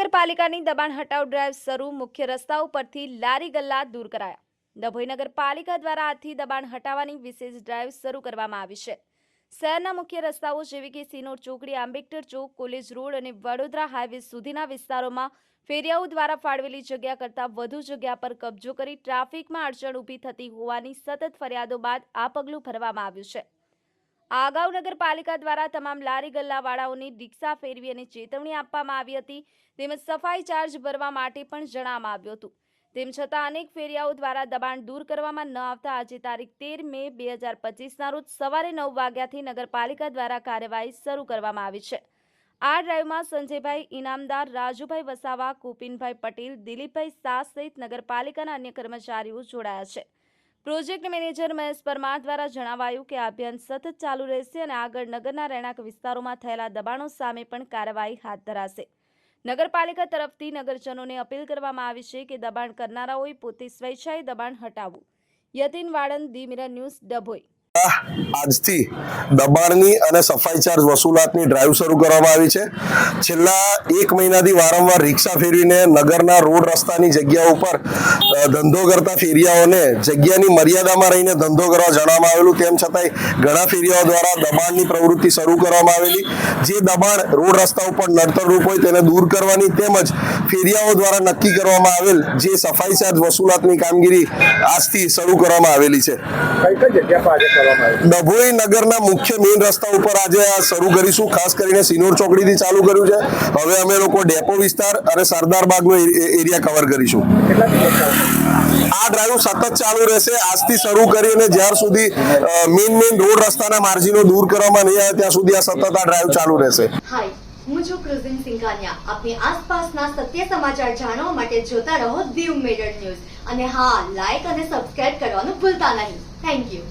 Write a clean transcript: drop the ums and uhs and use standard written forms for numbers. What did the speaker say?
નગરપાલિકાની દબાણ હટાવ ડ્રાઈવ શરૂ. મુખ્ય રસ્તાઓ પરથી લારી ગલ્લા દૂર કરાયા. ડભોઈ નગરપાલિકા દ્વારા આજથી દબાણ હટાવવાની વિશેષ ડ્રાઈવ શરૂ કરવામાં આવી છે. શહેરના મુખ્ય રસ્તાઓ જેવી કે સિનોર ચોકડી, આંબેડકર ચોક, કોલેજ રોડ અને વડોદરા હાઈવે સુધીના વિસ્તારોમાં ફેરિયાઓ દ્વારા ફાળવેલી જગ્યા કરતાં વધુ જગ્યા પર કબજો કરી ટ્રાફિકમાં અડચણ ઊભી થતી હોવાની સતત ફરિયાદો બાદ આ પગલું ભરવામાં આવ્યું છે. આ અગાઉ નગરપાલિકા દ્વારા તમામ લારી ગલ્લાવાળાઓને રિક્ષા ફેરવી અને ચેતવણી આપવામાં આવી હતી, તેમજ સફાઈ ચાર્જ ભરવા માટે પણ જણાવવામાં આવ્યું હતું. તેમ છતાં અનેક ફેરિયાઓ દ્વારા દબાણ દૂર કરવામાં ન આવતા આજે તારીખ 13 મે 2025ના રોજ સવારે 9 વાગ્યાથી નગરપાલિકા દ્વારા કાર્યવાહી શરૂ કરવામાં આવી છે. આ ડ્રાઈવમાં સંજયભાઈ ઇનામદાર, રાજુભાઈ વસાવા, કુપિનભાઈ પટેલ, દિલીપભાઈ શાહ સહિત નગરપાલિકાના અન્ય કર્મચારીઓ જોડાયા છે. પ્રોજેક્ટ મેનેજર મહેશ પરમાર દ્વારા જણાવાયું કે આ અભિયાન સતત ચાલુ રહેશે અને આગળ નગરના રહેણાંક વિસ્તારોમાં થયેલા દબાણો સામે પણ કાર્યવાહી હાથ ધરાશે. નગરપાલિકા તરફથી નગરજનોને અપીલ કરવામાં આવી છે કે દબાણ કરનારાઓએ પોતે સ્વેચ્છાએ દબાણ હટાવવું. યતીન વાળંદ, ધી મિરર ન્યૂઝ, ડભોઈ. આજથી દબાણની અને સફાઈ ચાર્જ વસૂલાતની ડ્રાઈવ શરૂ કરવામાં આવી છે. છેલ્લા 1 મહિનાથી વારંવાર રિક્ષા ફેરવીને નગરના રોડ રસ્તાની જગ્યા ઉપર ધંધો કરતા ફેરિયાઓને જગ્યાની મર્યાદામાં રહીને ધંધો કરવા જણાવવામાં આવેલું. તેમ છતાંય ઘણા ફેરિયાઓ દ્વારા દબાણની પ્રવૃત્તિ શરૂ કરવામાં આવેલી. જે દબાણ રોડ રસ્તા ઉપર નડતરરૂપ હોય તેને દૂર કરવાની તેમજ ફેરિયાઓ દ્વારા નક્કી કરવામાં આવેલ જે સફાઈ ચાર્જ વસૂલાતની કામગીરી આજથી શરૂ કરવામાં આવેલી છે. ડભોઈ નગરના મુખ્ય મેઇન રસ્તા ઉપર આજે આ શરૂ કરીશું. ખાસ કરીને સિનોર ચોકડીથી ચાલુ કર્યું છે. હવે અમે લોકો ડેપો વિસ્તાર અને સરદાર બાગનો એરિયા કવર કરીશું. આ ડ્રાઈવ સતત ચાલુ રહેશે. આજથી શરૂ કરીને જ્યાર સુધી મેઇન રોડ રસ્તાના માર્જિનો દૂર કરવામાં નહીં આવે ત્યાં સુધી આ સતત આ ડ્રાઈવ ચાલુ રહેશે. હાય, હું છું ક્રુઝિન સિંઘાનિયા. આપની આસપાસના સત્ય સમાચાર જાણવા માટે જોતા રહો ધી મિરર ન્યૂઝ અને હા, લાઈક અને સબસ્ક્રાઇબ કરવાનું ભૂલતા નહીં. Thank you.